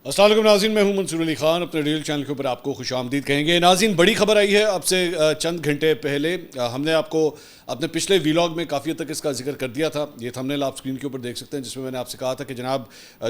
السلام علیکم ناظرین، میں ہوں منصور علی خان، اپنے ریل چینل کے اوپر آپ کو خوش آمدید کہیں گے۔ ناظرین، بڑی خبر آئی ہے اب سے چند گھنٹے پہلے۔ ہم نے آپ کو اپنے پچھلے ویلاگ میں کافی حد تک اس کا ذکر کر دیا تھا، یہ تھمبنیل آپ اسکرین کے اوپر دیکھ سکتے ہیں، جس میں میں نے آپ سے کہا تھا کہ جناب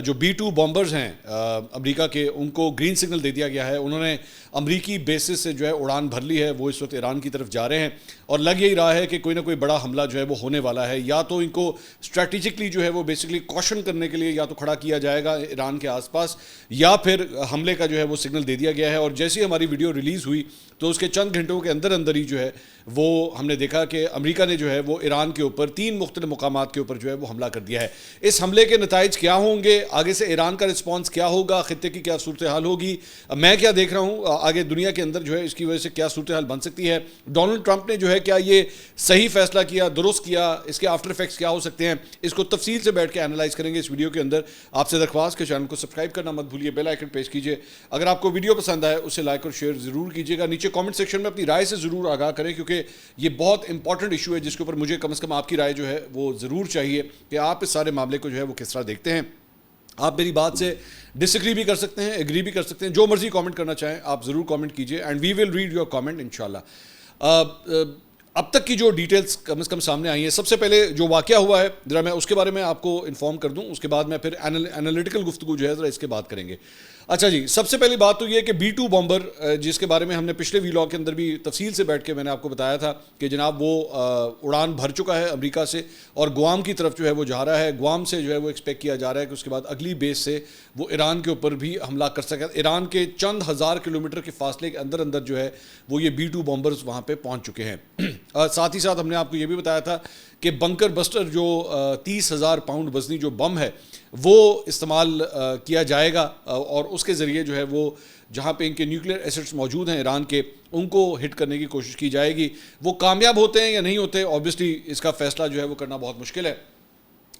جو B-2 بامبرز ہیں امریکہ کے، ان کو گرین سگنل دے دیا گیا ہے۔ انہوں نے امریکی بیسز سے جو ہے اڑان بھر لی ہے، وہ اس وقت ایران کی طرف جا رہے ہیں اور لگ یہی رہا ہے کہ کوئی نہ کوئی بڑا حملہ جو ہے وہ ہونے والا ہے، یا تو ان کو اسٹریٹجکلی جو ہے وہ بیسکلی کوشن کرنے کے لیے یا تو کھڑا کیا جائے گا ایران کے آس پاس، یا پھر حملے کا جو ہے وہ سگنل دے دیا گیا ہے۔ اور جیسی ہماری ویڈیو ریلیز ہوئی تو اس کے چند گھنٹوں کے اندر اندر ہی جو ہے وہ ہم نے دیکھا کہ امریکہ نے جو ہے وہ ایران کے اوپر 3 مختلف مقامات کے اوپر جو ہے وہ حملہ کر دیا ہے۔ اس حملے کے نتائج کیا ہوں گے، آگے سے ایران کا رسپانس کیا ہوگا، خطے کی کیا صورتحال ہوگی، میں کیا دیکھ رہا ہوں آگے دنیا کے اندر جو ہے اس کی وجہ سے کیا صورتحال بن سکتی ہے، ڈونلڈ ٹرمپ نے جو ہے کیا یہ صحیح فیصلہ کیا، درست کیا، اس کے آفٹر ایفیکٹس کیا ہو سکتے ہیں، اس کو تفصیل سے بیٹھ کے اینالائز کریں گے اس ویڈیو کے اندر۔ آپ سے درخواست کہ چینل کو سبسکرائب کرنا مت بھولیے، بیل آئیکن پریس کیجیے، اگر آپ کو ویڈیو پسند آئے اسے لائک اور شیئر ضرور کیجیے گا، نیچے کامنٹ سیکشن میں اپنی رائے سے ضرور آگاہ کریں، کیونکہ یہ بہت امپورٹنٹ ایشو ہے جس کے اوپر مجھے کم از کم آپ کی رائے جو ہے وہ ضرور چاہیے کہ آپ اس سارے معاملے کو جو ہے وہ کس طرح دیکھتے ہیں۔ آپ میری بات سے ڈس ایگری بھی کر سکتے ہیں، ایگری بھی کر سکتے ہیں، جو مرضی کامنٹ کرنا چاہیں آپ ضرور کامنٹ کیجیے، and we will read your comment انشاءاللہ۔ اب تک کی جو ڈیٹیلز کم از کم سامنے آئی ہیں، سب سے پہلے جو واقعہ ہوا ہے ذرا میں اس کے بارے میں آپ کو انفارم کر دوں، اس کے بعد میں پھر انالیٹیکل گفتگو جو ہے ذرا اس کے بعد کریں گے۔ اچھا جی، سب سے پہلی بات تو یہ کہ B-2 بامبر جس کے بارے میں ہم نے پچھلے ویلاگ کے اندر بھی تفصیل سے بیٹھ کے میں نے آپ کو بتایا تھا کہ جناب وہ اڑان بھر چکا ہے امریکہ سے اور گوام کی طرف جو ہے وہ جا رہا ہے۔ گوام سے جو ہے وہ ایکسپیکٹ کیا جا رہا ہے کہ اس کے بعد اگلی بیس سے وہ ایران کے اوپر بھی حملہ کر سکے۔ ایران کے چند ہزار کلومیٹر کے فاصلے کے اندر اندر جو ہے وہ یہ B-2 بامبرز وہاں پہ پہنچ چکے ہیں۔ ساتھ ہی ساتھ ہم نے آپ کو یہ بھی بتایا تھا کہ بنکر بسٹر جو 30,000 پاؤنڈ وزنی جو بم ہے وہ استعمال کیا جائے گا، اور اس کے ذریعے جو ہے وہ جہاں پہ ان کے نیوکلیر ایسٹس موجود ہیں ایران کے، ان کو ہٹ کرنے کی کوشش کی جائے گی۔ وہ کامیاب ہوتے ہیں یا نہیں ہوتے، اوبویسلی اس کا فیصلہ جو ہے وہ کرنا بہت مشکل ہے،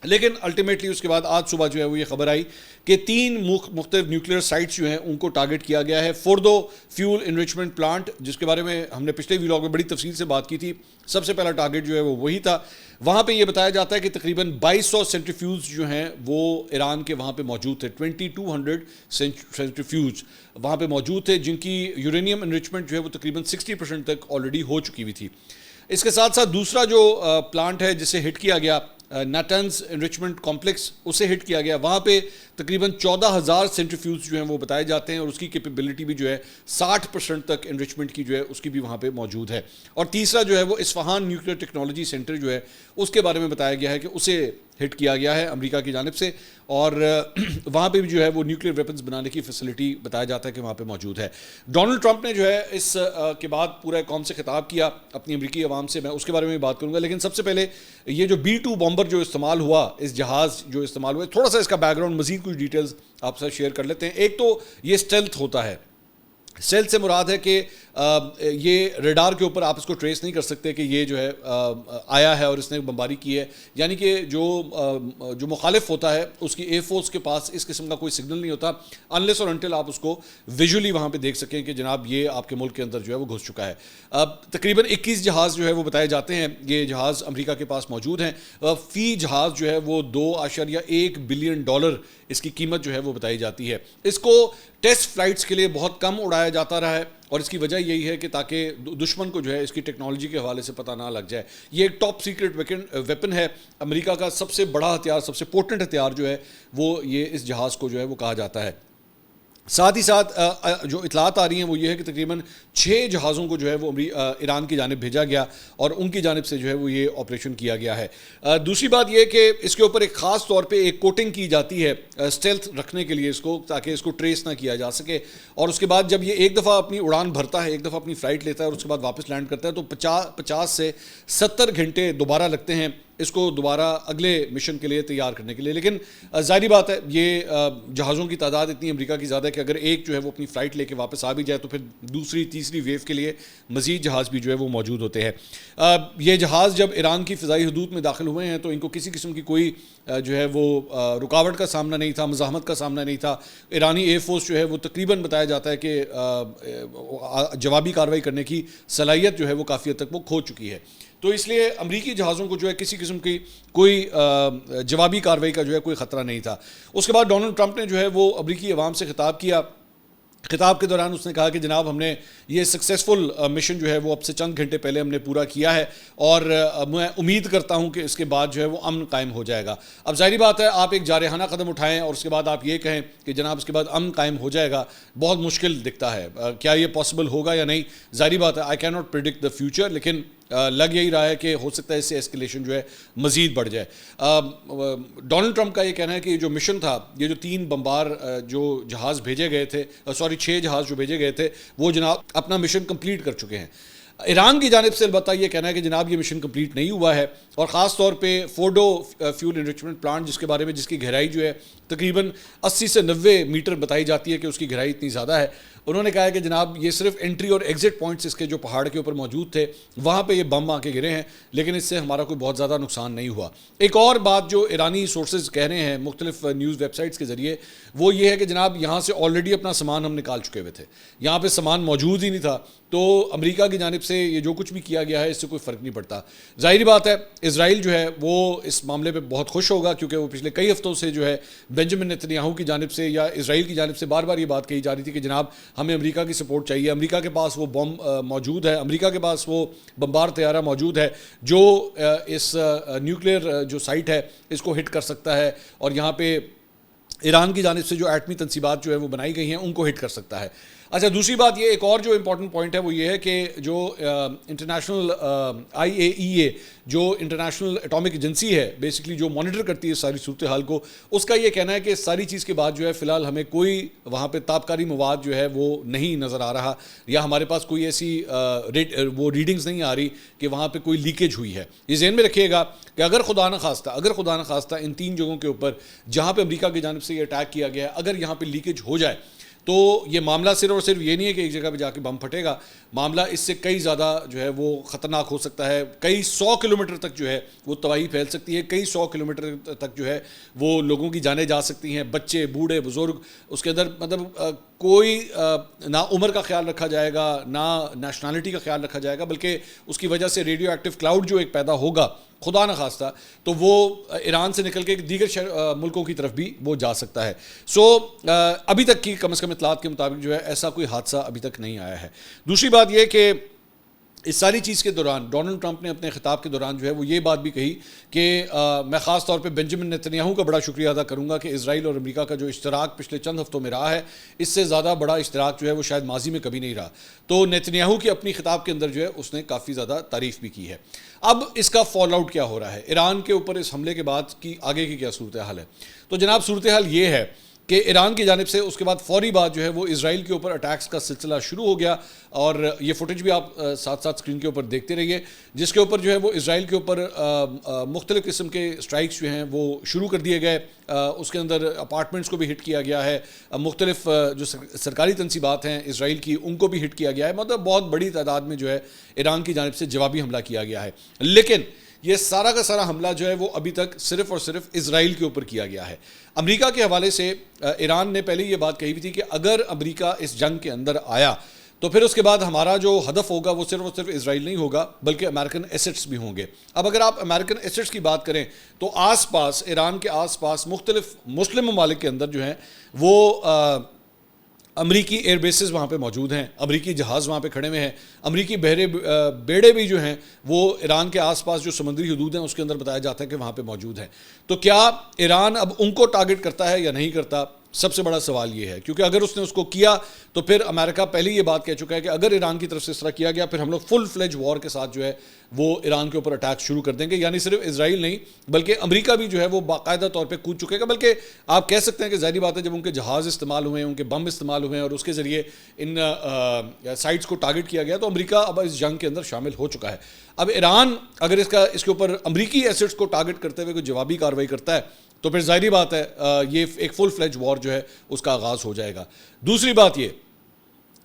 لیکن الٹیمیٹلی اس کے بعد آج صبح جو ہے وہ یہ خبر آئی کہ 3 مختلف نیوکلیر سائٹس جو ہیں ان کو ٹارگٹ کیا گیا ہے۔ فوردو فیول انریچمنٹ پلانٹ، جس کے بارے میں ہم نے پچھلے ویلاگ میں بڑی تفصیل سے بات کی تھی، سب سے پہلا ٹارگٹ جو ہے وہ وہی تھا۔ وہاں پہ یہ بتایا جاتا ہے کہ تقریباً 2200 سینٹریفیوز جو ہیں وہ ایران کے وہاں پہ موجود تھے، 2200 سینٹریفیوز وہاں پہ موجود تھے، جن کی یورینیم انریچمنٹ جو ہے وہ تقریباً 60% تک آلریڈی ہو چکی ہوئی تھی۔ اس کے ساتھ ساتھ دوسرا جو پلانٹ ہے جسے ہٹ کیا گیا، نیٹنز انریچمنٹ کمپلیکس، اسے ہٹ کیا گیا، وہاں پہ تقریباً 14,000 سینٹریفیوز جو ہیں وہ بتائے جاتے ہیں، اور اس کی کیپیبلٹی بھی جو ہے 60% تک انریچمنٹ کی جو ہے اس کی بھی وہاں پہ موجود ہے۔ اور تیسرا جو ہے وہ اصفہان نیوکلیر ٹیکنالوجی سینٹر جو ہے اس کے بارے میں بتایا گیا ہے کہ اسے ہٹ کیا گیا ہے امریکہ کی جانب سے، اور وہاں پہ بھی جو ہے وہ نیوکلیر ویپنز بنانے کی فیسلٹی بتایا جاتا ہے کہ وہاں پہ موجود ہے۔ ڈونلڈ ٹرمپ نے جو ہے اس کے بعد پورا قوم سے خطاب کیا، اپنی امریکی عوام سے، میں اس کے بارے میں بات کروں گا، لیکن سب سے پہلے یہ جو B-2 بامبر جو استعمال ہوا، اس جہاز جو استعمال ہوا، تھوڑا سا اس کا بیک گراؤنڈ مزید کچھ ڈیٹیلز آپ سے شیئر کر لیتے ہیں۔ ایک تو یہ اسٹیلتھ ہوتا ہے، اسٹیلتھ سے مراد ہے کہ یہ ریڈار کے اوپر آپ اس کو ٹریس نہیں کر سکتے کہ یہ جو ہے آیا ہے اور اس نے بمباری کی ہے، یعنی کہ جو مخالف ہوتا ہے اس کی ایئر فورس کے پاس اس قسم کا کوئی سگنل نہیں ہوتا انلیس اور انٹل آپ اس کو ویژولی وہاں پہ دیکھ سکیں کہ جناب یہ آپ کے ملک کے اندر جو ہے وہ گھس چکا ہے۔ تقریباً 21 جہاز جو ہے وہ بتائے جاتے ہیں، یہ جہاز امریکہ کے پاس موجود ہیں، فی جہاز جو ہے وہ $2.1 بلین اس کی قیمت جو ہے وہ بتائی جاتی ہے۔ اس کو ٹیسٹ فلائٹس کے لیے بہت کم اڑایا جاتا رہا ہے، اور اس کی وجہ یہی ہے کہ تاکہ دشمن کو جو ہے اس کی ٹیکنالوجی کے حوالے سے پتہ نہ لگ جائے۔ یہ ایک ٹاپ سیکرٹ ویپن ہے، امریکہ کا سب سے بڑا ہتھیار، سب سے پوٹنٹ ہتھیار جو ہے وہ یہ اس جہاز کو جو ہے وہ کہا جاتا ہے۔ ساتھ ہی ساتھ جو اطلاعات آ رہی ہیں وہ یہ ہے کہ تقریباً 6 جہازوں کو جو ہے وہ ایران کی جانب بھیجا گیا اور ان کی جانب سے جو ہے وہ یہ آپریشن کیا گیا ہے۔ دوسری بات یہ کہ اس کے اوپر ایک خاص طور پہ ایک کوٹنگ کی جاتی ہے اسٹیلتھ رکھنے کے لیے اس کو، تاکہ اس کو ٹریس نہ کیا جا سکے، اور اس کے بعد جب یہ ایک دفعہ اپنی اڑان بھرتا ہے، ایک دفعہ اپنی فلائٹ لیتا ہے اور اس کے بعد واپس لینڈ کرتا ہے تو 50 سے 70 گھنٹے دوبارہ لگتے ہیں اس کو دوبارہ اگلے مشن کے لیے تیار کرنے کے لیے۔ لیکن ظاہری بات ہے یہ جہازوں کی تعداد اتنی امریکہ کی زیادہ ہے کہ اگر ایک جو ہے وہ اپنی فلائٹ لے کے واپس آ بھی جائے تو پھر دوسری تیسری ویو کے لیے مزید جہاز بھی جو ہے وہ موجود ہوتے ہیں۔ یہ جہاز جب ایران کی فضائی حدود میں داخل ہوئے ہیں تو ان کو کسی قسم کی کوئی جو ہے وہ رکاوٹ کا سامنا نہیں تھا، مزاحمت کا سامنا نہیں تھا۔ ایرانی ایئر فورس جو ہے وہ تقریباً بتایا جاتا ہے کہ جوابی کارروائی کرنے کی صلاحیت جو ہے وہ کافی حد تک وہ کھو چکی ہے۔ تو اس لیے امریکی جہازوں کو جو ہے کسی قسم کی کوئی جوابی کارروائی کا جو ہے کوئی خطرہ نہیں تھا. اس کے بعد ڈونلڈ ٹرمپ نے جو ہے وہ امریکی عوام سے خطاب کیا. خطاب کے دوران اس نے کہا کہ جناب ہم نے یہ سکسیسفل مشن جو ہے وہ اب سے چند گھنٹے پہلے ہم نے پورا کیا ہے اور میں امید کرتا ہوں کہ اس کے بعد جو ہے وہ امن قائم ہو جائے گا. اب ظاہری بات ہے آپ ایک جارحانہ قدم اٹھائیں اور اس کے بعد آپ یہ کہیں کہ جناب اس کے بعد امن قائم ہو جائے گا, بہت مشکل دکھتا ہے. کیا یہ پاسبل ہوگا یا نہیں, ظاہری بات ہے I can not predict the future, لیکن لگ یہی رہا ہے کہ ہو سکتا ہے اس سے ایسکیلیشن جو ہے مزید بڑھ جائے. ڈونلڈ ٹرمپ کا یہ کہنا ہے کہ یہ جو مشن تھا, یہ جو 3 بمبار جو جہاز بھیجے گئے تھے, 6 جہاز جو بھیجے گئے تھے, وہ جناب اپنا مشن کمپلیٹ کر چکے ہیں. ایران کی جانب سے البتہ یہ کہنا ہے کہ جناب یہ مشن کمپلیٹ نہیں ہوا ہے, اور خاص طور پہ فورڈو فیول انرچمنٹ پلانٹ جس کے بارے میں جس کی گہرائی جو ہے تقریباً 80 سے 90 میٹر بتائی جاتی ہے کہ اس کی گہرائی اتنی زیادہ ہے. انہوں نے کہا ہے کہ جناب یہ صرف انٹری اور ایگزٹ پوائنٹس اس کے جو پہاڑ کے اوپر موجود تھے وہاں پہ یہ بم آ کے گرے ہیں, لیکن اس سے ہمارا کوئی بہت زیادہ نقصان نہیں ہوا. ایک اور بات جو ایرانی سورسز کہہ رہے ہیں مختلف نیوز ویب سائٹس کے ذریعے, وہ یہ ہے کہ جناب یہاں سے آلریڈی اپنا سامان ہم نکال چکے ہوئے تھے, یہاں پہ سامان موجود ہی نہیں تھا, تو امریکہ کی جانب سے یہ جو کچھ بھی کیا گیا ہے اس سے کوئی فرق نہیں پڑتا. ظاہری بات ہے اسرائیل جو ہے وہ اس معاملے پہ بہت خوش ہوگا, کیونکہ وہ پچھلے کئی ہفتوں سے جو ہے بنجامن نیتنیاہو کی جانب سے یا اسرائیل کی جانب سے بار بار یہ بات کہی جا رہی تھی کہ جناب ہمیں امریکہ کی سپورٹ چاہیے, امریکہ کے پاس وہ بم موجود ہے, امریکہ کے پاس وہ بمبار طیارہ موجود ہے جو اس نیوکلیئر جو سائٹ ہے اس کو ہٹ کر سکتا ہے, اور یہاں پہ ایران کی جانب سے جو ایٹمی تنصیبات جو ہے وہ بنائی گئی ہیں ان کو ہٹ کر سکتا ہے. اچھا, دوسری بات یہ ایک اور جو امپورٹنٹ پوائنٹ ہے وہ یہ ہے کہ جو انٹرنیشنل IAEA جو انٹرنیشنل اٹامک ایجنسی ہے بیسکلی جو مانیٹر کرتی ہے ساری صورتحال کو, اس کا یہ کہنا ہے کہ ساری چیز کے بعد جو ہے فی الحال ہمیں کوئی وہاں پہ تابکاری مواد جو ہے وہ نہیں نظر آ رہا, یا ہمارے پاس کوئی ایسی وہ ریڈنگز نہیں آ رہی کہ وہاں پہ کوئی لیکیج ہوئی ہے. یہ ذہن میں رکھیے گا کہ اگر خدا نہ خواستہ ان 3 جگہوں کے اوپر جہاں پہ امریکہ کی جانب سے یہ اٹیک کیا گیا ہے, اگر یہاں پہ لیکیج ہو جائے تو یہ معاملہ صرف اور صرف یہ نہیں ہے کہ ایک جگہ پہ جا کے بم پھٹے گا, معاملہ اس سے کئی زیادہ جو ہے وہ خطرناک ہو سکتا ہے. کئی 100 کلومیٹر تک جو ہے وہ تباہی پھیل سکتی ہے, کئی 100 کلومیٹر تک جو ہے وہ لوگوں کی جانیں جا سکتی ہیں, بچے بوڑھے بزرگ, اس کے اندر مطلب کوئی نہ عمر کا خیال رکھا جائے گا نہ نیشنلٹی کا خیال رکھا جائے گا, بلکہ اس کی وجہ سے ریڈیو ایکٹیو کلاؤڈ جو ایک پیدا ہوگا خدا نہ خواستہ تو وہ ایران سے نکل کے دیگر ملکوں کی طرف بھی وہ جا سکتا ہے. سو ابھی تک کی کم از کم اطلاعات کے مطابق جو ہے ایسا کوئی حادثہ ابھی تک نہیں آیا ہے. دوسری بات یہ کہ اس ساری چیز کے دوران ڈونلڈ ٹرمپ نے اپنے خطاب کے دوران جو ہے وہ یہ بات بھی کہی کہ میں خاص طور پہ بنجامن نیتنیاہو کا بڑا شکریہ ادا کروں گا کہ اسرائیل اور امریکہ کا جو اشتراک پچھلے چند ہفتوں میں رہا ہے اس سے زیادہ بڑا اشتراک جو ہے وہ شاید ماضی میں کبھی نہیں رہا. تو نیتنیاہو کی اپنی خطاب کے اندر جو ہے اس نے کافی زیادہ تعریف بھی کی ہے. اب اس کا فال آؤٹ کیا ہو رہا ہے ایران کے اوپر اس حملے کے بعد کی آگے کی کیا صورتحال ہے؟ تو جناب صورتحال یہ ہے کہ ایران کی جانب سے اس کے بعد فوری بعد جو ہے وہ اسرائیل کے اوپر اٹیکس کا سلسلہ شروع ہو گیا, اور یہ فوٹیج بھی آپ ساتھ ساتھ اسکرین کے اوپر دیکھتے رہیے, جس کے اوپر جو ہے وہ اسرائیل کے اوپر مختلف قسم کے اسٹرائکس جو ہیں وہ شروع کر دیے گئے. اس کے اندر اپارٹمنٹس کو بھی ہٹ کیا گیا ہے, مختلف جو سرکاری تنصیبات ہیں اسرائیل کی ان کو بھی ہٹ کیا گیا ہے, مطلب بہت بڑی تعداد میں جو ہے ایران کی جانب سے جوابی حملہ کیا گیا ہے. لیکن یہ سارا کا سارا حملہ جو ہے وہ ابھی تک صرف اور صرف اسرائیل کے اوپر کیا گیا ہے. امریکہ کے حوالے سے ایران نے پہلے یہ بات کہی ہوئی تھی کہ اگر امریکہ اس جنگ کے اندر آیا تو پھر اس کے بعد ہمارا جو ہدف ہوگا وہ صرف اور صرف اسرائیل نہیں ہوگا بلکہ امریکن ایسٹس بھی ہوں گے. اب اگر آپ امریکن ایسٹس کی بات کریں تو آس پاس ایران کے آس پاس مختلف مسلم ممالک کے اندر جو ہیں وہ امریکی ایئر بیسز وہاں پہ موجود ہیں, امریکی جہاز وہاں پہ کھڑے ہوئے ہیں, امریکی بیڑے بھی جو ہیں وہ ایران کے آس پاس جو سمندری حدود ہیں اس کے اندر بتایا جاتا ہے کہ وہاں پہ موجود ہیں. تو کیا ایران اب ان کو ٹارگٹ کرتا ہے یا نہیں کرتا؟ سب سے بڑا سوال یہ ہے, کیونکہ اگر اس نے اس کو کیا تو پھر امریکہ پہلے یہ بات کہہ چکا ہے کہ اگر ایران کی طرف سے اس طرح کیا گیا پھر ہم لوگ فل فلیج وار کے ساتھ جو ہے وہ ایران کے اوپر اٹیک شروع کر دیں گے. یعنی صرف اسرائیل نہیں بلکہ امریکہ بھی جو ہے وہ باقاعدہ طور پہ کود چکے گا, بلکہ آپ کہہ سکتے ہیں کہ ظاہری بات ہے جب ان کے جہاز استعمال ہوئے ہیں, ان کے بم استعمال ہوئے ہیں اور اس کے ذریعے ان سائٹس کو ٹارگٹ کیا گیا تو امریکہ اب اس جنگ کے اندر شامل ہو چکا ہے. اب ایران اگر اس کے اوپر امریکی ایسٹس کو ٹارگٹ کرتے ہوئے کوئی جوابی کارروائی کرتا ہے تو پھر ظاہری بات ہے یہ ایک فل فلیج وار جو ہے اس کا آغاز ہو جائے گا. دوسری بات یہ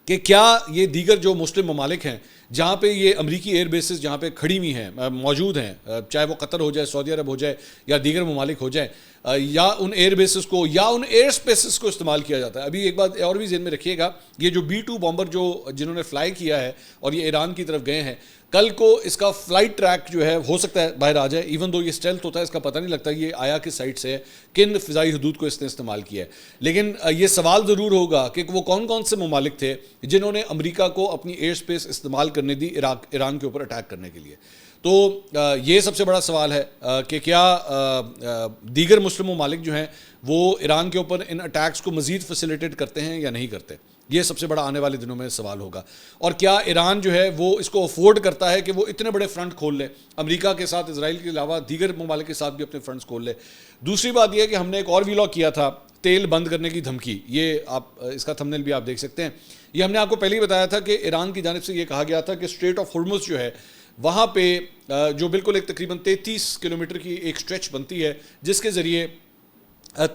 کہ کیا یہ دیگر جو مسلم ممالک ہیں جہاں پہ یہ امریکی ایئر بیسز جہاں پہ کھڑی ہوئی ہیں موجود ہیں, چاہے وہ قطر ہو جائے, سعودی عرب ہو جائے یا دیگر ممالک ہو جائیں, یا ان ایئر بیسز کو یا ان ایئر اسپیسز کو استعمال کیا جاتا ہے. ابھی ایک بات اور بھی ذہن میں رکھیے گا, یہ جو B-2 بامبر جنہوں نے فلائی کیا ہے اور یہ ایران کی طرف گئے ہیں, کل کو اس کا فلائٹ ٹریک جو ہے ہو سکتا ہے باہر آ جائے. ایون دو یہ اسٹیلتھ ہوتا ہے, اس کا پتہ نہیں لگتا یہ آیا کس سائٹ سے ہے, کن فضائی حدود کو اس نے استعمال کیا ہے. لیکن یہ سوال ضرور ہوگا کہ وہ کون کون سے ممالک تھے جنہوں نے امریکہ کو اپنی ایئر اسپیس استعمال کرنے دی ایران کے اوپر اٹیک کرنے کے لیے. تو یہ سب سے بڑا سوال ہے کہ کیا دیگر مسلم ممالک جو ہیں وہ ایران کے اوپر ان اٹیکس کو مزید فیسیلیٹیٹ کرتے ہیں یا نہیں کرتے. یہ سب سے بڑا آنے والے دنوں میں سوال ہوگا. اور کیا ایران جو ہے وہ اس کو افورڈ کرتا ہے کہ وہ اتنے بڑے فرنٹ کھول لے, امریکہ کے ساتھ, اسرائیل کے علاوہ دیگر ممالک کے ساتھ بھی اپنے فرنٹس کھول لے. دوسری بات یہ ہے کہ ہم نے ایک اور ویلاگ کیا تھا, تیل بند کرنے کی دھمکی. یہ آپ اس کا تھمبنیل بھی آپ دیکھ سکتے ہیں. یہ ہم نے آپ کو پہلے ہی بتایا تھا کہ ایران کی جانب سے یہ کہا گیا تھا کہ اسٹریٹ آف ہرمز جو ہے وہاں پہ جو بالکل ایک تقریباً 33 کلومیٹر کی ایک اسٹریچ بنتی ہے جس کے ذریعے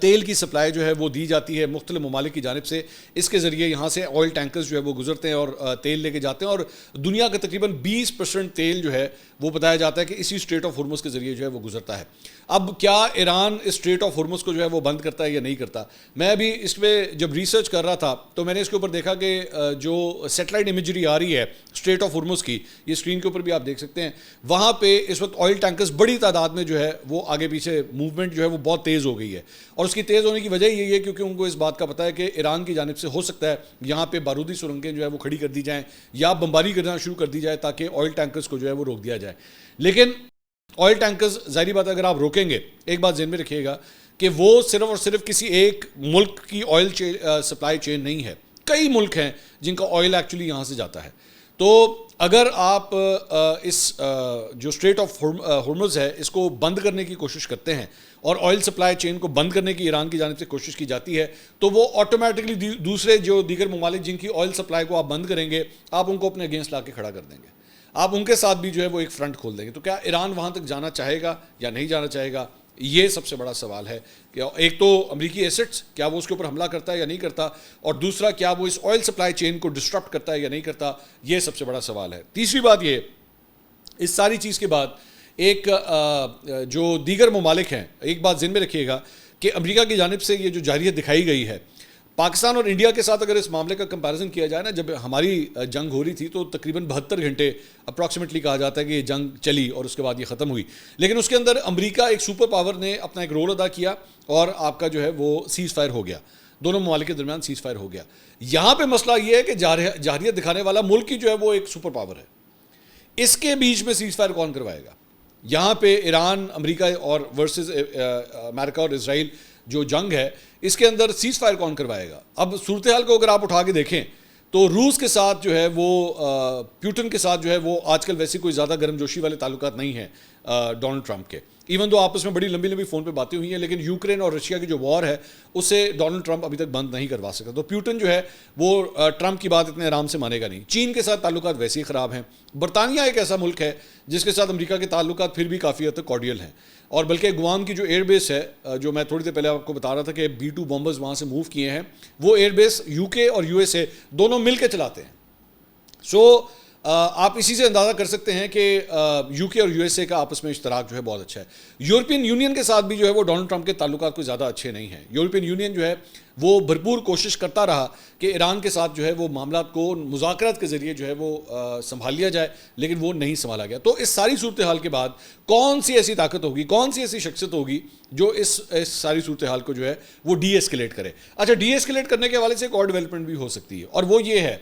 تیل کی سپلائی جو ہے وہ دی جاتی ہے مختلف ممالک کی جانب سے. اس کے ذریعے یہاں سے آئل ٹینکرز جو ہے وہ گزرتے ہیں اور تیل لے کے جاتے ہیں, اور دنیا کا تقریباً 20% تیل جو ہے وہ بتایا جاتا ہے کہ اسی اسٹریٹ آف ہرمز کے ذریعے جو ہے وہ گزرتا ہے. اب کیا ایران اس اسٹریٹ آف ہرمز کو جو ہے وہ بند کرتا ہے یا نہیں کرتا. میں ابھی اس پہ جب ریسرچ کر رہا تھا تو میں نے اس کے اوپر دیکھا کہ جو سیٹلائٹ امیجری آ رہی ہے اسٹریٹ آف ہرمز کی, یہ اسکرین کے اوپر بھی آپ دیکھ سکتے ہیں, وہاں پہ اس وقت آئل ٹینکرز بڑی تعداد میں جو ہے وہ آگے پیچھے موومنٹ جو ہے وہ بہت تیز ہو گئی ہے. اور اس کی تیز ہونے کی وجہ یہی ہے کیونکہ ان کو اس بات کا پتہ ہے کہ ایران کی جانب سے ہو سکتا ہے یہاں پہ بارودی سرنگیں جو ہے وہ کھڑی کر دی جائیں یا بمباری کرنا شروع کر دی جائے تاکہ آئل ٹینکرز کو جو ہے وہ روک دیا جائے. لیکن آئل ٹینکرز ظاہری بات ہے اگر آپ روکیں گے, ایک بات ذہن میں رکھیے گا کہ وہ صرف اور صرف کسی ایک ملک کی آئل سپلائی چین نہیں ہے, کئی ملک ہیں جن کا آئل ایکچولی یہاں سے جاتا ہے. تو اگر آپ اس جو اسٹریٹ آف ہرمز ہے اس کو بند کرنے کی کوشش کرتے ہیں اور آئل سپلائی چین کو بند کرنے کی ایران کی جانب سے کوشش کی جاتی ہے تو وہ آٹومیٹکلی دوسرے جو دیگر ممالک جن کی آئل سپلائی کو آپ بند کریں گے آپ ان کو اپنے اگینسٹ لا کے کھڑا کر دیں گے, آپ ان کے ساتھ بھی جو ہے وہ ایک فرنٹ کھول دیں گے. تو کیا ایران وہاں تک جانا چاہے گا یا نہیں جانا چاہے گا, یہ سب سے بڑا سوال ہے. کہ ایک تو امریکی ایسٹس کیا وہ اس کے اوپر حملہ کرتا ہے یا نہیں کرتا, اور دوسرا کیا وہ اس آئل سپلائی چین کو ڈسٹرپٹ کرتا ہے یا نہیں کرتا, یہ سب سے بڑا سوال ہے. تیسری بات یہ, اس ساری چیز کے بعد ایک جو دیگر ممالک ہیں, ایک بات ذہن میں رکھیے گا کہ امریکہ کی جانب سے یہ جو جارحیت دکھائی گئی ہے پاکستان اور انڈیا کے ساتھ اگر اس معاملے کا کمپیریزن کیا جائے نا, جب ہماری جنگ ہو رہی تھی تو تقریباً 72 گھنٹے اپروکسیمیٹلی کہا جاتا ہے کہ یہ جنگ چلی اور اس کے بعد یہ ختم ہوئی. لیکن اس کے اندر امریکہ ایک سپر پاور نے اپنا ایک رول ادا کیا اور آپ کا جو ہے وہ سیز فائر ہو گیا, دونوں ممالک کے درمیان سیز فائر ہو گیا. یہاں پہ مسئلہ یہ ہے کہ جارحیت دکھانے والا ملک ہی جو ہے وہ ایک سپر پاور ہے, اس کے بیچ میں سیز فائر کون کروائے گا. یہاں پہ ایران امریکہ اور ورسز امریکہ اور اسرائیل جو جنگ ہے اس کے اندر سیز فائر کون کروائے گا. اب صورتحال کو اگر آپ اٹھا کے دیکھیں تو روس کے ساتھ جو ہے وہ پیوٹن کے ساتھ جو ہے وہ آج کل ویسے کوئی زیادہ گرم جوشی والے تعلقات نہیں ہیں ڈونلڈ ٹرمپ کے. ایون دو آپس میں بڑی لمبی لمبی فون پہ باتیں ہوئی ہیں, لیکن یوکرین اور رشیا کی جو وار ہے اسے ڈونلڈ ٹرمپ ابھی تک بند نہیں کروا سکتا. تو پیوٹن جو ہے وہ ٹرمپ کی بات اتنے آرام سے مانے گا نہیں. چین کے ساتھ تعلقات ویسے ہی خراب ہیں. برطانیہ ایک ایسا ملک ہے جس کے ساتھ امریکہ کے تعلقات پھر بھی کافی حد تک کارڈیل ہیں, اور بلکہ گوام کی جو ایئر بیس ہے جو میں تھوڑی دیر پہلے آپ کو بتا رہا تھا کہ B-2 بامبرز وہاں سے موو کیے ہیں, وہ ایئر بیس UK اور USA دونوں مل کے چلاتے ہیں. سو آپ اسی سے اندازہ کر سکتے ہیں کہ UK اور USA کا آپس میں اشتراک جو ہے بہت اچھا ہے. یورپین یونین کے ساتھ بھی جو ہے وہ ڈونلڈ ٹرمپ کے تعلقات کوئی زیادہ اچھے نہیں ہیں. یورپین یونین جو ہے وہ بھرپور کوشش کرتا رہا کہ ایران کے ساتھ جو ہے وہ معاملات کو مذاکرات کے ذریعے جو ہے وہ سنبھال لیا جائے, لیکن وہ نہیں سنبھالا گیا. تو اس ساری صورتحال کے بعد کون سی ایسی طاقت ہوگی, کون سی ایسی شخصیت ہوگی جو اس ساری صورتحال کو جو ہے وہ ڈی ایسکیلیٹ کرے. اچھا, ڈی ایسکیلیٹ کرنے کے حوالے سے ایک اور ڈیولپمنٹ بھی ہو سکتی ہے, اور وہ یہ ہے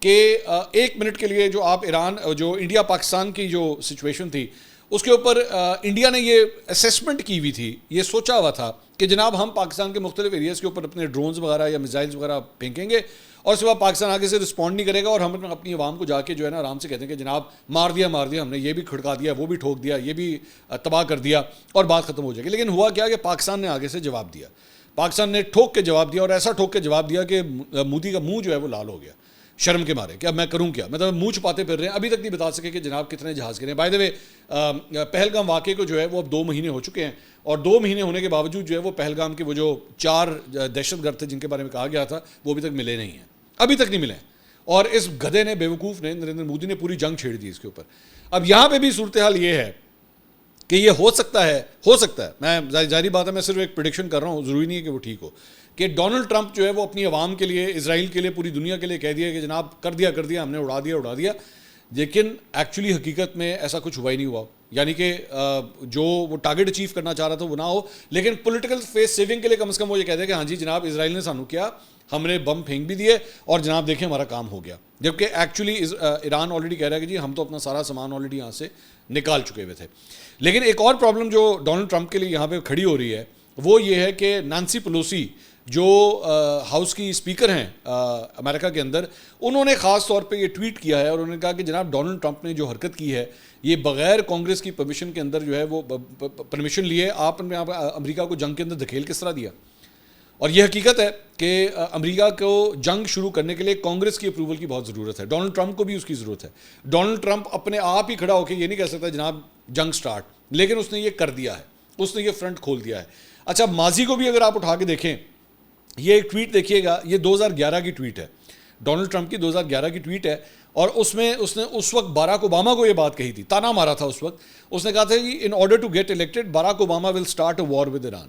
کہ 1 منٹ کے لیے جو آپ ایران جو انڈیا پاکستان کی جو سچویشن تھی اس کے اوپر انڈیا نے یہ اسیسمنٹ کی ہوئی تھی, یہ سوچا ہوا تھا کہ جناب ہم پاکستان کے مختلف ایریاز کے اوپر اپنے ڈرونز وغیرہ یا میزائلز وغیرہ پھینکیں گے اور اس کے بعد پاکستان آگے سے رسپونڈ نہیں کرے گا, اور ہم اپنی عوام کو جا کے جو ہے نا آرام سے کہتے ہیں کہ جناب مار دیا ہم نے, یہ بھی کھڑکا دیا, وہ بھی ٹھوک دیا, یہ بھی تباہ کر دیا, اور بات ختم ہو جائے گی. لیکن ہوا کیا کہ پاکستان نے آگے سے جواب دیا, پاکستان نے ٹھوک کے جواب دیا, اور ایسا ٹھوک کے جواب دیا کہ مودی کا منہ جو ہے وہ لال ہو گیا شرم کے مارے کہ اب میں کروں کیا. مطلب منہ چھپاتے پھر رہے ہیں, ابھی تک نہیں بتا سکے کہ جناب کتنے جہاز گرے ہیں. بائی دا وے پہلگام واقعے کو جو ہے وہ اب 2 مہینے ہو چکے ہیں, اور 2 مہینے ہونے کے باوجود جو ہے وہ پہلگام کے وہ جو 4 دہشت گرد تھے جن کے بارے میں کہا گیا تھا وہ ابھی تک ملے نہیں ہیں, ابھی تک نہیں ملے ہیں. اور اس گدھے نے, بیوقوف نے, نریندر مودی نے پوری جنگ چھیڑ دی اس کے اوپر. اب یہاں پہ بھی صورتحال یہ ہے کہ یہ ہو سکتا ہے میں ظاہری بات ہے میں صرف ایک پریڈکشن کر رہا ہوں, ضروری نہیں ہے کہ وہ ٹھیک ہو, کہ ڈونلڈ ٹرمپ جو ہے وہ اپنی عوام کے لیے, اسرائیل کے لیے, پوری دنیا کے لیے کہہ دیا کہ جناب کر دیا ہم نے اڑا دیا, لیکن ایکچولی حقیقت میں ایسا کچھ ہوا ہی نہیں ہوا. یعنی کہ جو وہ ٹارگٹ اچیو کرنا چاہ رہا تھا وہ نہ ہو, لیکن پولیٹیکل فیس سیونگ کے لیے کم از کم وہ یہ کہہ دیا کہ ہاں جی جناب اسرائیل نے سانو کیا, ہم نے بم پھینک بھی دیے اور جناب دیکھیں ہمارا کام ہو گیا. جبکہ ایکچولی ایران آلریڈی کہہ رہا ہے کہ جی ہم تو اپنا سارا سامان آلریڈی یہاں سے نکال چکے ہوئے تھے. لیکن ایک اور پرابلم جو ڈونلڈ ٹرمپ کے لیے یہاں پہ کھڑی ہو رہی ہے وہ یہ ہے کہ نانسی پلوسی جو ہاؤس کی اسپیکر ہیں امریکہ کے اندر, انہوں نے خاص طور پہ یہ ٹویٹ کیا ہے اور انہوں نے کہا کہ جناب ڈونلڈ ٹرمپ نے جو حرکت کی ہے یہ بغیر کانگریس کی پرمیشن کے اندر جو ہے وہ پرمیشن لیے آپ نے امریکہ کو جنگ کے اندر دھکیل کس طرح دیا. اور یہ حقیقت ہے کہ امریکہ کو جنگ شروع کرنے کے لیے کانگریس کی اپروول کی بہت ضرورت ہے, ڈونلڈ ٹرمپ کو بھی اس کی ضرورت ہے. ڈونلڈ ٹرمپ اپنے آپ ہی کھڑا ہو کے یہ نہیں کہہ سکتا جناب جنگ سٹارٹ, لیکن اس نے یہ کر دیا ہے, اس نے یہ فرنٹ کھول دیا ہے. اچھا ماضی کو بھی اگر آپ اٹھا کے دیکھیں, یہ ایک ٹویٹ دیکھیے گا, یہ 2011 کی ٹویٹ ہے, ڈونلڈ ٹرمپ کی 2011 کی ٹویٹ ہے, اور اس میں اس نے اس وقت باراک اوباما کو یہ بات کہی تھی, تانا مارا تھا اس وقت. اس نے کہا تھا کہ in order to get elected Barack Obama will start a war with Iran.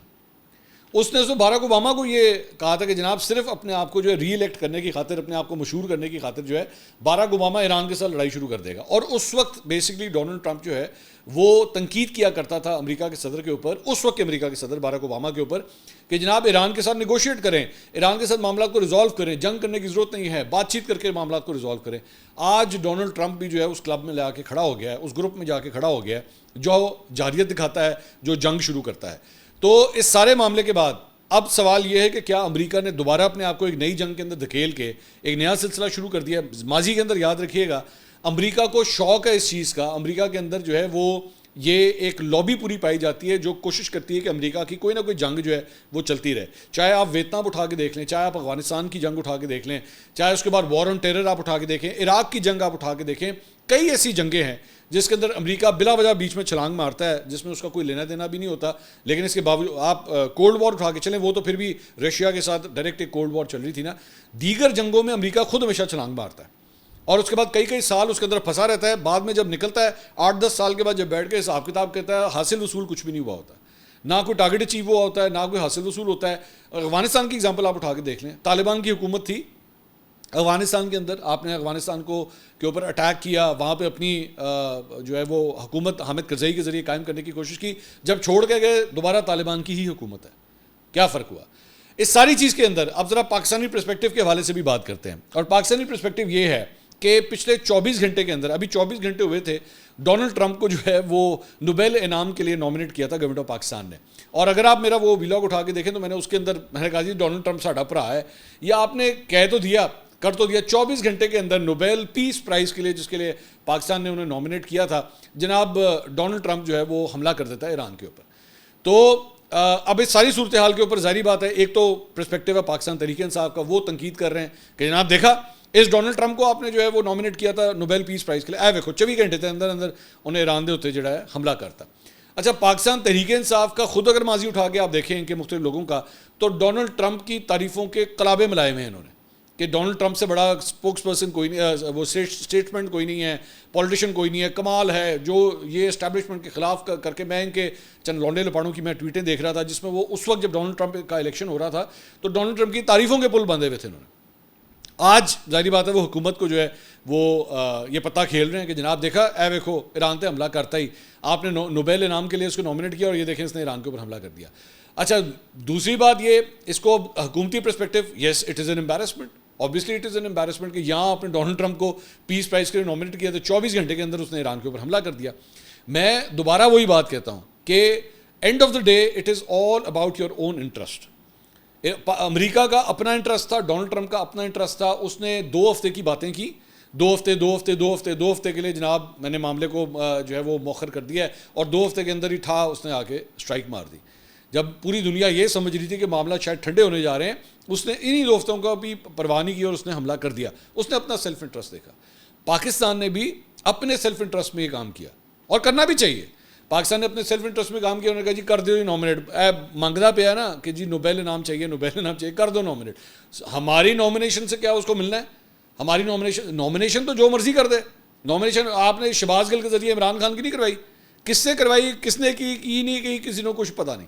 اس نے باراک اوباما کو یہ کہا تھا کہ جناب صرف اپنے آپ کو جو ہے ری الیکٹ کرنے کی خاطر, اپنے آپ کو مشہور کرنے کی خاطر جو ہے باراک اوباما ایران کے ساتھ لڑائی شروع کر دے گا. اور اس وقت بیسکلی ڈونلڈ ٹرمپ جو ہے وہ تنقید کیا کرتا تھا امریکہ کے صدر کے اوپر, اس وقت کے امریکہ کے صدر باراک اوباما کے اوپر, کہ جناب ایران کے ساتھ نیگوشیٹ کریں, ایران کے ساتھ معاملات کو ریزالو کریں, جنگ کرنے کی ضرورت نہیں ہے, بات چیت کر کے معاملات کو ریزالو کریں. آج ڈونلڈ ٹرمپ بھی جو ہے اس کلب میں جا کے کھڑا ہو گیا ہے, اس گروپ میں جا کے کھڑا ہو گیا ہے جو جارحیت دکھاتا ہے, جو جنگ شروع کرتا ہے. تو اس سارے معاملے کے بعد اب سوال یہ ہے کہ کیا امریکہ نے دوبارہ اپنے آپ کو ایک نئی جنگ کے اندر دھکیل کے ایک نیا سلسلہ شروع کر دیا. ماضی کے اندر یاد رکھیے گا امریکہ کو شوق ہے اس چیز کا, امریکہ کے اندر جو ہے وہ یہ ایک لابی پوری پائی جاتی ہے جو کوشش کرتی ہے کہ امریکہ کی کوئی نہ کوئی جنگ جو ہے وہ چلتی رہے. چاہے آپ ویتنام اٹھا کے دیکھ لیں, چاہے آپ افغانستان کی جنگ اٹھا کے دیکھ لیں, چاہے اس کے بعد وار آن ٹیرر آپ اٹھا کے دیکھیں, عراق کی جنگ آپ اٹھا کے دیکھیں, کئی ایسی جنگیں ہیں جس کے اندر امریکہ بلا وجہ بیچ میں چھلانگ مارتا ہے, جس میں اس کا کوئی لینا دینا بھی نہیں ہوتا. لیکن اس کے باوجود آپ کولڈ وار اٹھا کے چلیں, وہ تو پھر بھی رشیا کے ساتھ ڈائریکٹ ایک کولڈ وار چل رہی تھی نا. دیگر جنگوں میں امریکہ خود ہمیشہ چھلانگ مارتا ہے اور اس کے بعد کئی سال اس کے اندر پھنسا رہتا ہے. بعد میں جب نکلتا ہے 8-10 سال کے بعد جب بیٹھ کے حساب کتاب کرتا ہے, حاصل وصول کچھ بھی نہیں ہوا ہوتا, نہ کوئی ٹارگٹ اچیو ہوا ہوتا ہے, نہ کوئی حاصل وصول ہوتا ہے. افغانستان کی ایگزامپل آپ اٹھا کے دیکھ لیں, طالبان کی حکومت تھی افغانستان کے اندر, آپ نے افغانستان کے اوپر اٹیک کیا, وہاں پہ اپنی جو ہے وہ حکومت حامد کرزئی کے ذریعے قائم کرنے کی کوشش کی, جب چھوڑ کے گئے دوبارہ طالبان کی ہی حکومت ہے. کیا فرق ہوا اس ساری چیز کے اندر؟ اب ذرا پاکستانی پرسپیکٹیو کے حوالے سے بھی بات کرتے ہیں. اور پاکستانی پرسپیکٹیو یہ ہے کہ پچھلے 24 گھنٹے کے اندر, ابھی 24 گھنٹے ہوئے تھے, ڈونلڈ ٹرمپ کو جو ہے وہ نوبیل انعام کے لیے نامنیٹ کیا تھا گورنمنٹ آف پاکستان نے. اور اگر آپ میرا وہ ویلاگ اٹھا کے دیکھیں تو میں نے اس کے اندر میں نے کہا جی ڈونلڈ ٹرمپ ساڈا بھرا ہے, یہ آپ نے کہہ تو دیا, کر تو دیا. 24 گھنٹے کے اندر نوبیل پیس پرائز کے لیے, جس کے لیے پاکستان نے انہیں نامنیٹ کیا تھا, جناب ڈونلڈ ٹرمپ جو ہے وہ حملہ کر دیتا ہے ایران کے اوپر. تو اب اس ساری صورتحال کے اوپر ظاہری بات ہے, ایک تو پرسپیکٹیو ہے پاکستان تحریک انصاف کا, وہ تنقید کر رہے ہیں کہ جناب دیکھا اس ڈونلڈ ٹرمپ کو آپ نے جو ہے وہ نامنیٹ کیا تھا نوبیل پیس پرائز کے لیے, اے دیکھو 24 گھنٹے تھے اندر انہیں ایران دے ہوتے جڑا ہے حملہ کرتا. اچھا پاکستان تحریک انصاف کا خود اگر ماضی اٹھا کے آپ دیکھیں ان کے مختلف لوگوں کا, تو ڈونلڈ ٹرمپ کی تعریفوں کے قلابے ملائے ہوئے ہیں انہوں نے کہ ڈونلڈ ٹرمپ سے بڑا اسپوکس پرسن کوئی نہیں, وہ اسٹیٹمنٹ کوئی نہیں ہے, پولیٹیشین کوئی نہیں ہے. کمال ہے جو یہ اسٹیبلشمنٹ کے خلاف کر کے, میں ان کے چند لونڈے لپاڑوں کی میں ٹویٹیں دیکھ رہا تھا جس میں وہ اس وقت جب ڈونلڈ ٹرمپ کا الیکشن ہو رہا تھا تو ڈونلڈ ٹرمپ کی تعریفوں کے پل باندھے ہوئے تھے انہوں نے. آج ظاہری بات ہے وہ حکومت کو جو ہے وہ یہ پتہ کھیل رہے ہیں کہ جناب دیکھا اے دیکھو ایران تے حملہ کرتا ہی, آپ نے نوبیل انعام کے لیے اس کو نامنیٹ کیا اور یہ دیکھیں اس نے ایران کے اوپر حملہ کر دیا. اچھا دوسری بات یہ, اس کو حکومتی perspective, yes it is an embarrassment, obviously it is an embarrassment کہ یہاں آپ نے ڈونلڈ ٹرمپ کو پیس پرائز کے لیے نامنیٹ کیا تو 24 گھنٹے کے اندر اس نے ایران کے اوپر حملہ کر دیا. میں دوبارہ وہی بات کہتا ہوں کہ end of the day it is all about your own interest. امریکہ کا اپنا انٹرسٹ تھا, ڈونلڈ ٹرمپ کا اپنا انٹرسٹ تھا. اس نے 2 ہفتے کی باتیں کی, 2 ہفتے کے لیے جناب میں نے معاملے کو جو ہے وہ مؤخر کر دیا ہے, اور 2 ہفتے کے اندر ہی تھا اس نے آ کے اسٹرائک مار دی. جب پوری دنیا یہ سمجھ رہی تھی کہ معاملات شاید ٹھنڈے ہونے جا رہے ہیں, اس نے انہی 2 ہفتوں کا بھی پرواہ نہیں کی اور اس نے حملہ کر دیا. اس نے اپنا سیلف انٹرسٹ دیکھا. پاکستان نے بھی اپنے سیلف انٹرسٹ میں یہ کام کیا اور کرنا بھی چاہیے. پاکستان نے اپنے سیلف انٹرسٹ میں کام کیا, انہوں نے کہا جی کر دو جی نامنیٹ, مانگنا پیا نا کہ جی نوبیل انعام چاہیے, کر دو نامنیٹ. ہماری نامنیشن سے کیا اس کو ملنا ہے؟ ہماری نامنیشن تو جو مرضی کر دے. نامنیشن آپ نے شہباز گل کے ذریعے عمران خان کی نہیں کروائی کس سے کروائی, کس نے کی نہیں کی, کسی نے کچھ پتہ نہیں.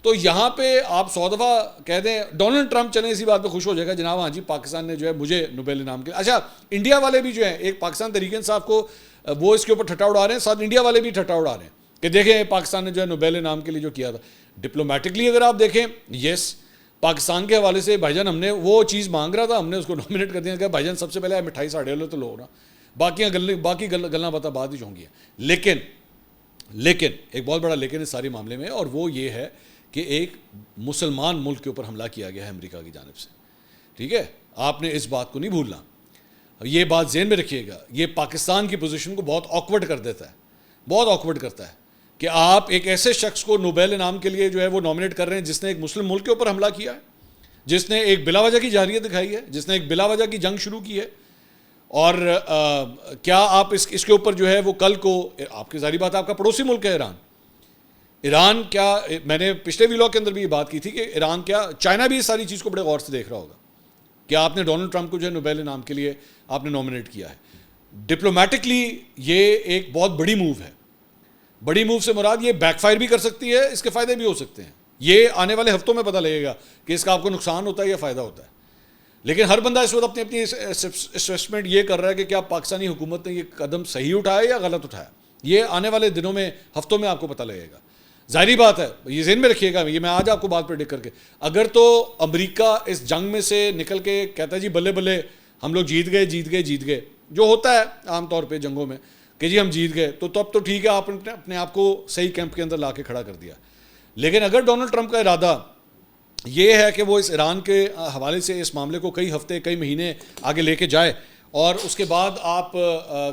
تو یہاں پہ آپ 100 دفعہ کہہ دیں ڈونلڈ ٹرمپ چلیں اسی بات پہ خوش ہو جائے گا جناب ہاں جی پاکستان نے جو ہے مجھے نوبیل انعام کے. اچھا انڈیا والے بھی جو ہیں, ایک پاکستان تحریک انصاف کو وہ اس کے اوپر ٹھٹا اڑا رہے ہیں, ساتھ انڈیا والے بھی ٹھٹا اڑا رہے ہیں کہ دیکھیں پاکستان نے جو ہے نوبیل انعام کے لیے جو کیا تھا. ڈپلومیٹکلی اگر آپ دیکھیں, یس پاکستان کے حوالے سے بھائی جان ہم نے وہ چیز مانگ رہا تھا, ہم نے اس کو نومینیٹ کر دیا کہ بھائی جان سب سے پہلے مٹھائی ساڑھے لو تو لو نا, باقی گلنا پتہ بعد ہی ہوں گی. لیکن ایک بہت بڑا لیکن اس سارے معاملے میں, اور وہ یہ ہے کہ ایک مسلمان ملک کے اوپر حملہ کیا گیا ہے امریکہ کی جانب سے. ٹھیک ہے, آپ نے اس بات کو نہیں بھولنا, یہ بات ذہن میں رکھیے گا. یہ پاکستان کی پوزیشن کو بہت آکورڈ کر دیتا ہے, بہت آکورڈ کرتا ہے کہ آپ ایک ایسے شخص کو نوبیل انعام کے لیے جو ہے وہ نامنیٹ کر رہے ہیں جس نے ایک مسلم ملک کے اوپر حملہ کیا ہے, جس نے ایک بلا وجہ کی جارحیت دکھائی ہے, جس نے ایک بلا وجہ کی جنگ شروع کی ہے. اور کیا آپ اس کے اوپر جو ہے وہ کل کو, آپ کی ظاہری بات آپ کا پڑوسی ملک ہے ایران کیا, میں نے پچھلے ویلاگ کے اندر بھی یہ بات کی تھی کہ ایران کیا, چائنا بھی اس ساری چیز کو بڑے غور سے دیکھ رہا ہوگا کہ آپ نے ڈونلڈ ٹرمپ کو جو ہے نوبیل انعام کے لیے آپ نے نامنیٹ کیا ہے. ڈپلومیٹکلی یہ ایک بہت بڑی موو ہے. بڑی موو سے مراد یہ بیک فائر بھی کر سکتی ہے, اس کے فائدے بھی ہو سکتے ہیں. یہ آنے والے ہفتوں میں پتہ لگے گا کہ اس کا آپ کو نقصان ہوتا ہے یا فائدہ ہوتا ہے. لیکن ہر بندہ اس وقت اپنی اسیسمنٹ یہ کر رہا ہے کہ کیا پاکستانی حکومت نے یہ قدم صحیح اٹھایا یا غلط اٹھایا. یہ آنے والے دنوں میں, ہفتوں میں آپ کو پتہ لگے گا. ظاہری بات ہے, یہ ذہن میں رکھیے گا, یہ میں آج آپ کو بات پریڈکٹ کر کے, اگر تو امریکہ اس جنگ میں سے نکل کے کہتا ہے جی بلے بلے ہم لوگ جیت گئے, جو ہوتا ہے عام طور پہ جنگوں میں کہ جی ہم جیت گئے, تو تب تو ٹھیک ہے, آپ نے اپنے آپ کو صحیح کیمپ کے اندر لا کے کھڑا کر دیا. لیکن اگر ڈونلڈ ٹرمپ کا ارادہ یہ ہے کہ وہ اس ایران کے حوالے سے اس معاملے کو کئی ہفتے کئی مہینے آگے لے کے جائے, اور اس کے بعد آپ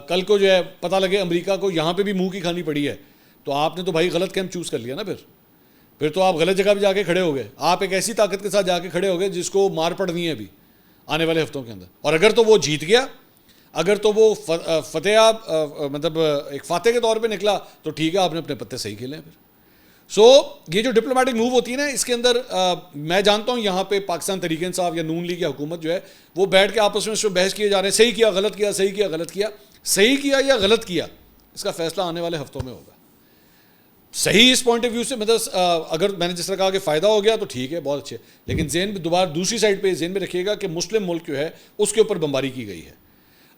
کل کو جو ہے پتہ لگے امریکہ کو یہاں پہ بھی منہ کی کھانی پڑی ہے, تو آپ نے تو بھائی غلط کیمپ چوز کر لیا نا. پھر تو آپ غلط جگہ پہ جا کے کھڑے ہو گئے. آپ ایک ایسی طاقت کے ساتھ جا کے کھڑے ہو گئے جس کو مار پڑنی ہے ابھی آنے والے ہفتوں کے اندر. اور اگر تو وہ جیت گیا, اگر تو وہ فتح مطلب ایک فاتح کے طور پہ نکلا, تو ٹھیک ہے, آپ نے اپنے پتے صحیح کھیلے ہیں پھر. یہ جو ڈپلومیٹک موو ہوتی ہے نا, اس کے اندر میں جانتا ہوں یہاں پہ پاکستان تحریک انصاف یا نون لیگ یا حکومت جو ہے وہ بیٹھ کے آپس میں اس پہ بحث کیے جا رہے ہیں, صحیح کیا غلط کیا, صحیح کیا غلط کیا. صحیح کیا یا غلط کیا, اس کا فیصلہ آنے والے ہفتوں میں ہوگا. صحیح اس پوائنٹ آف ویو سے مطلب اگر میں نے جس طرح کہا کہ فائدہ ہو گیا تو ٹھیک ہے, بہت اچھے. لیکن ذہن میں دوبارہ دوسری سائڈ پہ ذہن میں رکھیے گا کہ مسلم ملک جو ہے اس کے اوپر بمباری کی گئی ہے.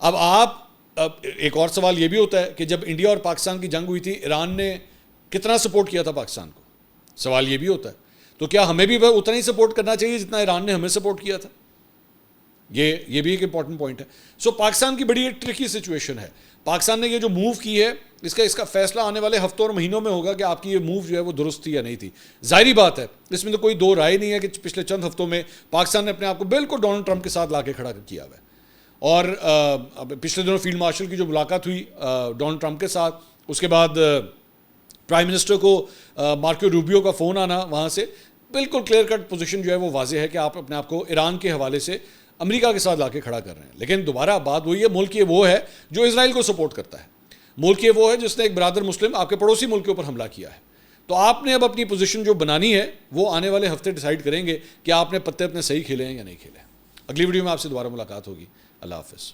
اب آپ ایک اور سوال یہ بھی ہوتا ہے کہ جب انڈیا اور پاکستان کی جنگ ہوئی تھی, ایران نے کتنا سپورٹ کیا تھا پاکستان کو, سوال یہ بھی ہوتا ہے. تو کیا ہمیں بھی اتنا ہی سپورٹ کرنا چاہیے جتنا ایران نے ہمیں سپورٹ کیا تھا. یہ بھی ایک امپورٹنٹ پوائنٹ ہے. پاکستان کی بڑی ایک ٹرکی سچویشن ہے. پاکستان نے یہ جو موو کی ہے اس کا فیصلہ آنے والے ہفتوں اور مہینوں میں ہوگا کہ آپ کی یہ موو جو ہے وہ درست تھی یا نہیں تھی. ظاہری بات ہے, اس میں تو کوئی دو رائے نہیں ہے کہ پچھلے چند ہفتوں میں پاکستان نے اپنے آپ کو بالکل ڈونلڈ ٹرمپ کے ساتھ لا کے کھڑا کیا ہوا ہے. اور پچھلے دنوں فیلڈ مارشل کی جو ملاقات ہوئی ڈونلڈ ٹرمپ کے ساتھ, اس کے بعد پرائم منسٹر کو مارکو روبیو کا فون آنا وہاں سے, بالکل کلیئر کٹ پوزیشن جو ہے وہ واضح ہے کہ آپ اپنے آپ کو ایران کے حوالے سے امریکہ کے ساتھ لا کے کھڑا کر رہے ہیں. لیکن دوبارہ بات وہی ہے, ملک یہ وہ ہے جو اسرائیل کو سپورٹ کرتا ہے, ملک یہ وہ ہے جس نے ایک برادر مسلم آپ کے پڑوسی ملک کے اوپر حملہ کیا ہے. تو آپ نے اب اپنی پوزیشن جو بنانی ہے وہ آنے والے ہفتے ڈیسائیڈ کریں گے کہ آپ نے پتے اپنے صحیح کھیلے ہیں یا نہیں کھیلے ہیں. اگلی ویڈیو میں آپ سے دوبارہ ملاقات ہوگی. اللہ حافظ.